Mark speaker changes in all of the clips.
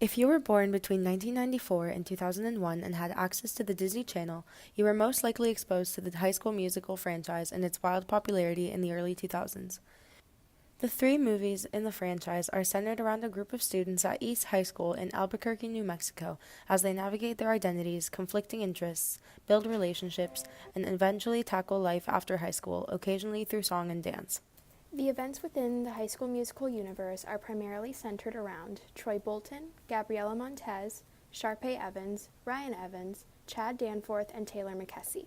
Speaker 1: If you were born between 1994 and 2001 and had access to the Disney Channel, you were most likely exposed to the High School Musical franchise and its wild popularity in the early 2000s. The three movies in the franchise are centered around a group of students at East High School in Albuquerque, New Mexico, as they navigate their identities, conflicting interests, build relationships, and eventually tackle life after high school, occasionally through song and dance.
Speaker 2: The events within the High School Musical universe are primarily centered around Troy Bolton, Gabriella Montez, Sharpay Evans, Ryan Evans, Chad Danforth, and Taylor McKessie.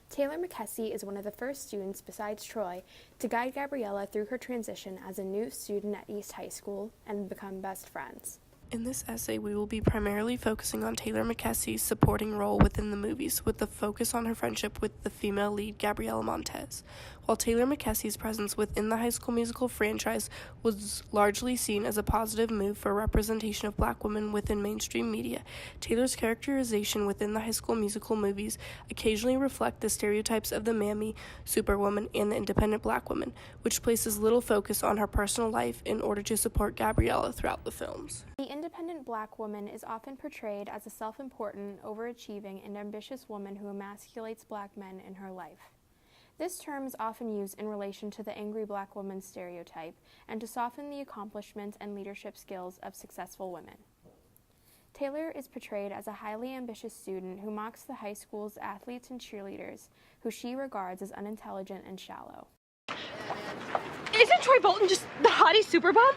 Speaker 2: Taylor McKessie is one of the first students besides Troy to guide Gabriella through her transition as a new student at East High School and become best friends.
Speaker 3: In this essay, we will be primarily focusing on Taylor McKessie's supporting role within the movies, with the focus on her friendship with the female lead, Gabriella Montez. While Taylor McKessie's presence within the High School Musical franchise was largely seen as a positive move for representation of black women within mainstream media, Taylor's characterization within the High School Musical movies occasionally reflect the stereotypes of the mammy, superwoman, and the independent black woman, which places little focus on her personal life in order to support Gabriella throughout the films.
Speaker 2: The independent black woman is often portrayed as a self-important, overachieving, and ambitious woman who emasculates black men in her life. This term is often used in relation to the angry black woman stereotype and to soften the accomplishments and leadership skills of successful women. Taylor is portrayed as a highly ambitious student who mocks the high school's athletes and cheerleaders, who she regards as unintelligent and shallow.
Speaker 4: Isn't Troy Bolton just the hottie super bum?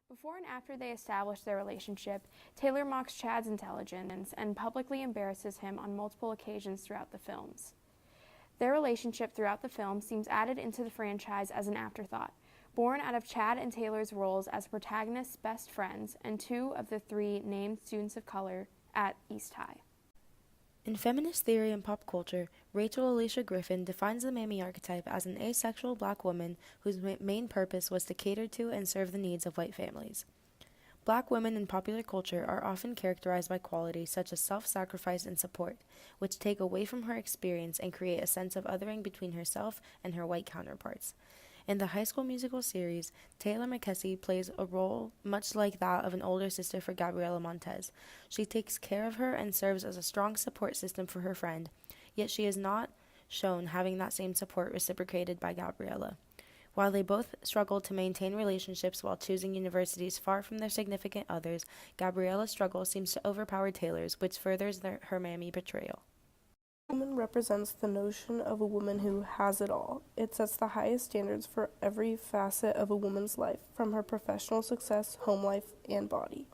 Speaker 2: Before and after they establish their relationship, Taylor mocks Chad's intelligence and publicly embarrasses him on multiple occasions throughout the films. Their relationship throughout the film seems added into the franchise as an afterthought, born out of Chad and Taylor's roles as protagonists' best friends and two of the three named students of color at East High.
Speaker 1: In feminist theory and pop culture, Rachel Alicia Griffin defines the mammy archetype as an asexual black woman whose main purpose was to cater to and serve the needs of white families. Black women in popular culture are often characterized by qualities such as self-sacrifice and support, which take away from her experience and create a sense of othering between herself and her white counterparts. In the High School Musical series, Taylor McKessie plays a role much like that of an older sister for Gabriella Montez. She takes care of her and serves as a strong support system for her friend, yet she is not shown having that same support reciprocated by Gabriella. While they both struggle to maintain relationships while choosing universities far from their significant others, Gabriella's struggle seems to overpower Taylor's, which furthers her mammy portrayal.
Speaker 3: Woman represents the notion of a woman who has it all. It sets the highest standards for every facet of a woman's life, from her professional success, home life, and body.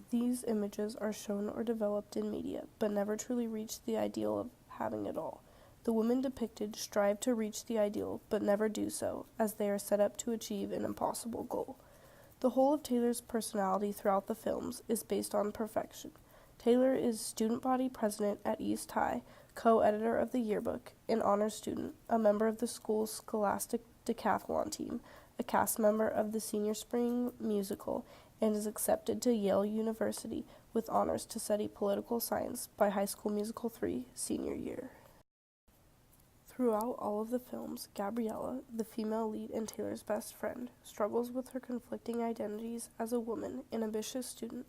Speaker 3: These images are shown or developed in media, but never truly reach the ideal of having it all. The women depicted strive to reach the ideal, but never do so, as they are set up to achieve an impossible goal. The whole of Taylor's personality throughout the films is based on perfection. Taylor is student body president at East High, co-editor of the yearbook, an honor student, a member of the school's scholastic decathlon team, a cast member of the senior spring musical, and is accepted to Yale University with honors to study political science by High School Musical 3 senior year. Throughout all of the films, Gabriella, the female lead and Taylor's best friend, struggles with her conflicting identities as a woman, an ambitious student,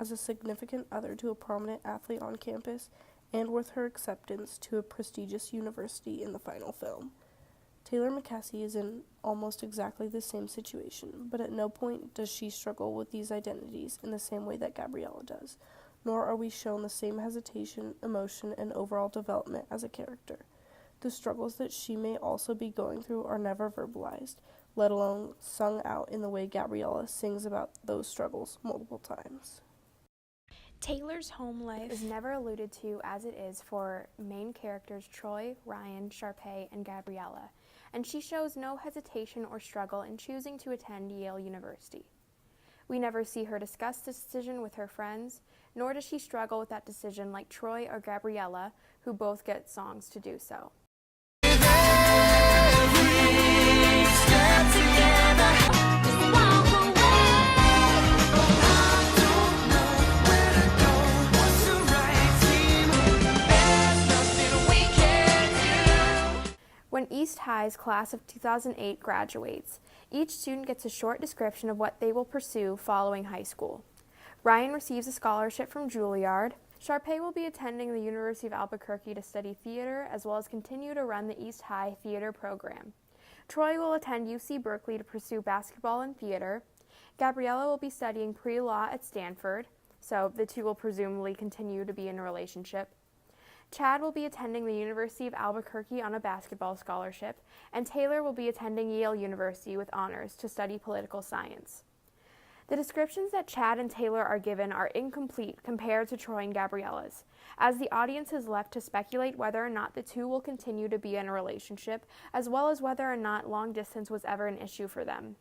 Speaker 3: as a significant other to a prominent athlete on campus, and with her acceptance to a prestigious university in the final film. Taylor McKessie is in almost exactly the same situation, but at no point does she struggle with these identities in the same way that Gabriella does, nor are we shown the same hesitation, emotion, and overall development as a character. The struggles that she may also be going through are never verbalized, let alone sung out in the way Gabriella sings about those struggles multiple times.
Speaker 2: Taylor's home life is never alluded to as it is for main characters Troy, Ryan, Sharpay, and Gabriella, and she shows no hesitation or struggle in choosing to attend Yale University. We never see her discuss this decision with her friends, nor does she struggle with that decision like Troy or Gabriella, who both get songs to do so. When East High High's class of 2008 graduates. Each student gets a short description of what they will pursue following high school. Ryan receives a scholarship from Juilliard. Sharpay will be attending the University of Albuquerque to study theater, as well as continue to run the East High theater program. Troy will attend UC Berkeley to pursue basketball and theater. Gabriella will be studying pre-law at Stanford, so the two will presumably continue to be in a relationship. Chad will be attending the University of Albuquerque on a basketball scholarship, and Taylor will be attending Yale University with honors to study political science. The descriptions that Chad and Taylor are given are incomplete compared to Troy and Gabriella's, as the audience is left to speculate whether or not the two will continue to be in a relationship, as well as whether or not long distance was ever an issue for them.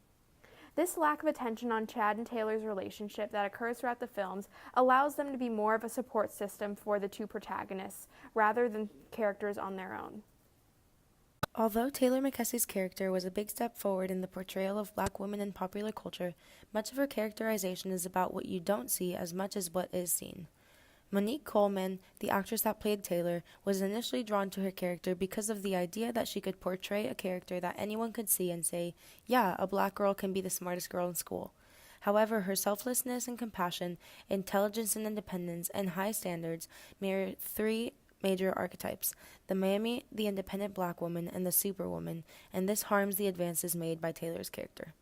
Speaker 2: This lack of attention on Chad and Taylor's relationship that occurs throughout the films allows them to be more of a support system for the two protagonists, rather than characters on their own.
Speaker 1: Although Taylor McKessie's character was a big step forward in the portrayal of black women in popular culture, much of her characterization is about what you don't see as much as what is seen. Monique Coleman, the actress that played Taylor, was initially drawn to her character because of the idea that she could portray a character that anyone could see and say, yeah, a black girl can be the smartest girl in school. However, her selflessness and compassion, intelligence and independence, and high standards mirror three major archetypes: the mammy, the independent black woman, and the superwoman, and this harms the advances made by Taylor's character.